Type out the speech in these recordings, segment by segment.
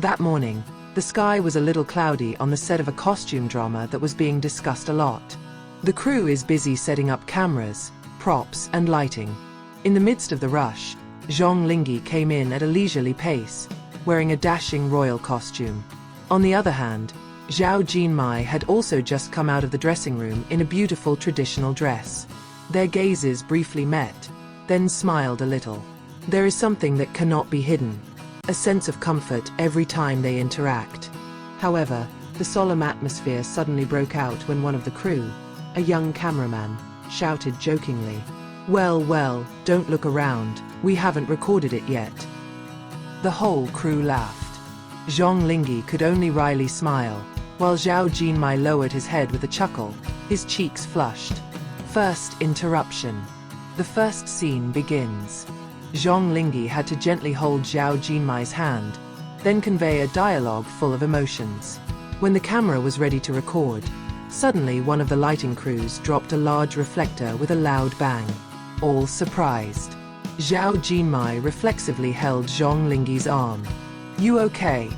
That morning, the sky was a little cloudy on the set of a costume drama that was being discussed a lot. The crew is busy setting up cameras, props, and lighting. In the midst of the rush, Zhang Linghe came in at a leisurely pace, wearing a dashing royal costume. On the other hand, Zhao Jinmai had also just come out of the dressing room in a beautiful traditional dress. Their gazes briefly met, then smiled a little. There is something that cannot be hidden, a sense of comfort every time they interact. However, the solemn atmosphere suddenly broke out when one of the crew, a young cameraman, shouted jokingly, well, don't look around, we haven't recorded it yet." The whole crew laughed. Zhang Linghe could only wryly smile, while Zhao Jinmai lowered his head with a chuckle, his cheeks flushed. First interruption. The first scene begins. Zhang Linghe had to gently hold Zhao Jinmai's hand, then convey a dialogue full of emotions. When the camera was ready to record, suddenly one of the lighting crews dropped a large reflector with a loud bang. All surprised. Zhao Jinmai reflexively held Zhang Linghe's arm. "You okay?"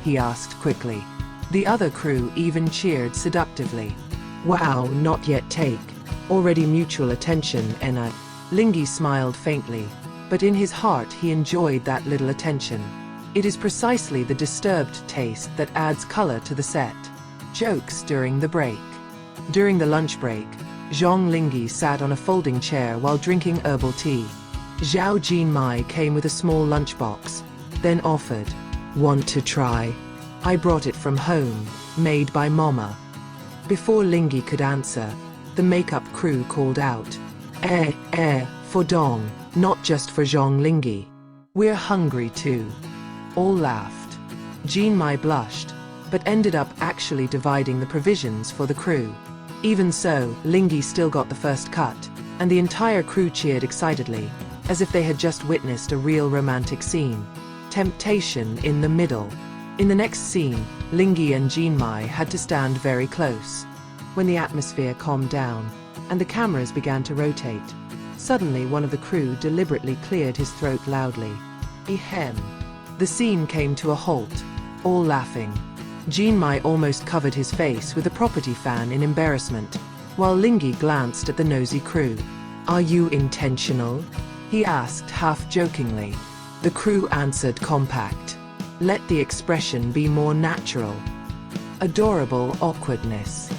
he asked quickly. The other crew even cheered seductively. "Wow, not yet take. Already mutual attention and Linghe smiled faintly, but in his heart he enjoyed that little attention. It is precisely the disturbed taste that adds color to the set. Jokes during the break. During the lunch break, Zhang Linghe sat on a folding chair while drinking herbal tea. Zhao Jinmai came with a small lunchbox, then offered, "Want to try? I brought it from home, made by Mama." Before Linghe could answer, the makeup crew called out, For Dong, not just for Zhang Linghe. We're hungry too." All laughed. Jinmai blushed, but ended up actually dividing the provisions for the crew. Even so, Linghe still got the first cut, and the entire crew cheered excitedly, as if they had just witnessed a real romantic scene. Temptation in the middle. In the next scene, Linghe and Jinmai had to stand very close. When the atmosphere calmed down, and the cameras began to rotate, suddenly one of the crew deliberately cleared his throat loudly. Ahem. The scene came to a halt, all laughing. Jinmai almost covered his face with a property fan in embarrassment, while Linghe glanced at the nosy crew. "Are you intentional?" he asked half-jokingly. The crew answered compact. Let the expression be more natural. Adorable awkwardness.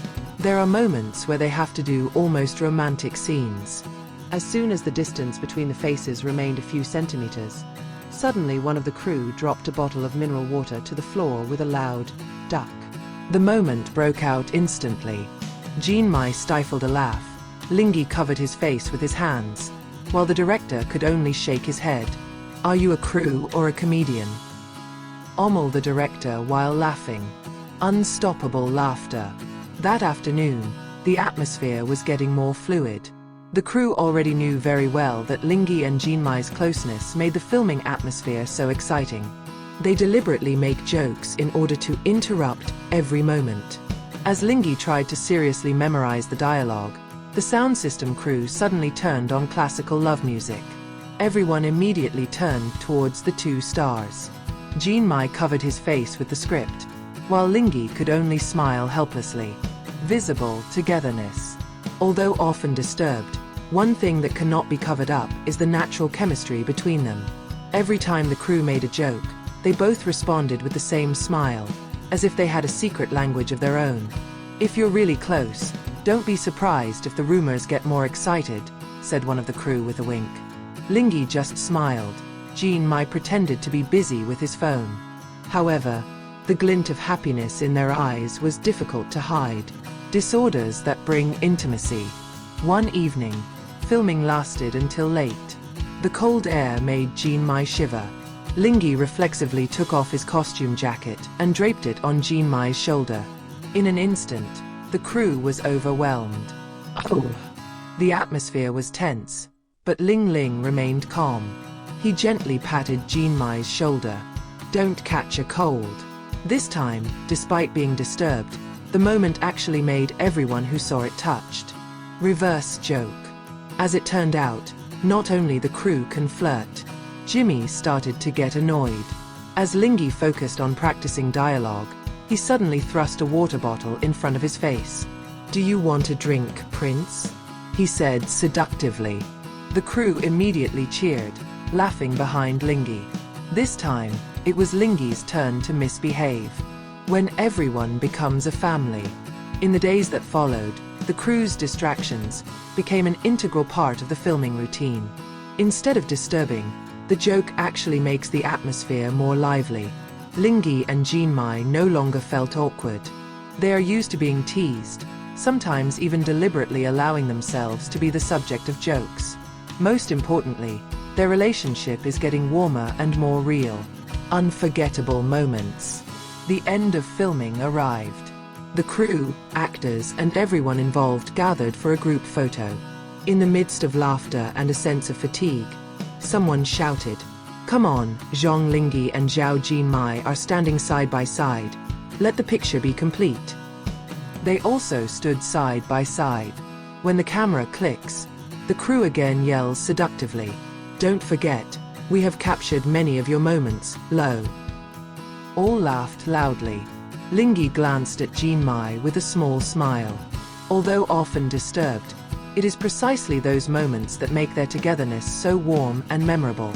There are moments where they have to do almost romantic scenes. As soon as the distance between the faces remained a few centimeters, suddenly one of the crew dropped a bottle of mineral water to the floor with a loud duck. The moment broke out instantly. Jinmai stifled a laugh. Linghe covered his face with his hands, while the director could only shake his head. "Are you a crew or a comedian?" Omel the director while laughing. Unstoppable laughter. That afternoon, the atmosphere was getting more fluid. The crew already knew very well that Linghe and Jinmai's closeness made the filming atmosphere so exciting. They deliberately make jokes in order to interrupt every moment. As Linghe tried to seriously memorize the dialogue, the sound system crew suddenly turned on classical love music. Everyone immediately turned towards the two stars. Jinmai covered his face with the script, while Linghe could only smile helplessly. Visible togetherness. Although often disturbed, one thing that cannot be covered up is the natural chemistry between them. Every time the crew made a joke, they both responded with the same smile, as if they had a secret language of their own. "If you're really close, don't be surprised if the rumors get more excited," said one of the crew with a wink. Linghe just smiled. Jinmai pretended to be busy with his phone. However, the glint of happiness in their eyes was difficult to hide. Disorders that bring intimacy. One evening, filming lasted until late. The cold air made Jinmai shiver. Linghe reflexively took off his costume jacket and draped it on Jinmai's shoulder. In an instant, the crew was overwhelmed. Oh! The atmosphere was tense, but Ling remained calm. He gently patted Jinmai's shoulder. "Don't catch a cold." This time, despite being disturbed, the moment actually made everyone who saw it touched. Reverse joke. As it turned out, not only the crew can flirt. Jimmy started to get annoyed. As Linghe focused on practicing dialogue, he suddenly thrust a water bottle in front of his face. "Do you want a drink, Prince?" he said seductively. The crew immediately cheered, laughing behind Linghe. This time, it was Linghe's turn to misbehave. When everyone becomes a family. In the days that followed, the crew's distractions became an integral part of the filming routine. Instead of disturbing, the joke actually makes the atmosphere more lively. Linghe and Jinmai no longer felt awkward. They are used to being teased, sometimes even deliberately allowing themselves to be the subject of jokes. Most importantly, their relationship is getting warmer and more real. Unforgettable moments. The end of filming arrived. The crew, actors, and everyone involved gathered for a group photo. In the midst of laughter and a sense of fatigue, someone shouted, "Come on, Zhang Linghe and Zhao Jinmai are standing side by side. Let the picture be complete." They also stood side by side. When the camera clicks, the crew again yells seductively, "Don't forget, we have captured many of your moments, Lo." All laughed loudly. Linghe glanced at Jinmai with a small smile. Although often disturbed, it is precisely those moments that make their togetherness so warm and memorable.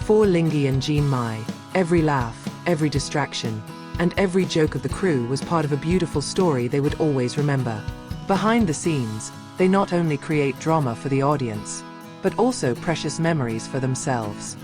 For Linghe and Jinmai, every laugh, every distraction, and every joke of the crew was part of a beautiful story they would always remember. Behind the scenes, they not only create drama for the audience, but also precious memories for themselves.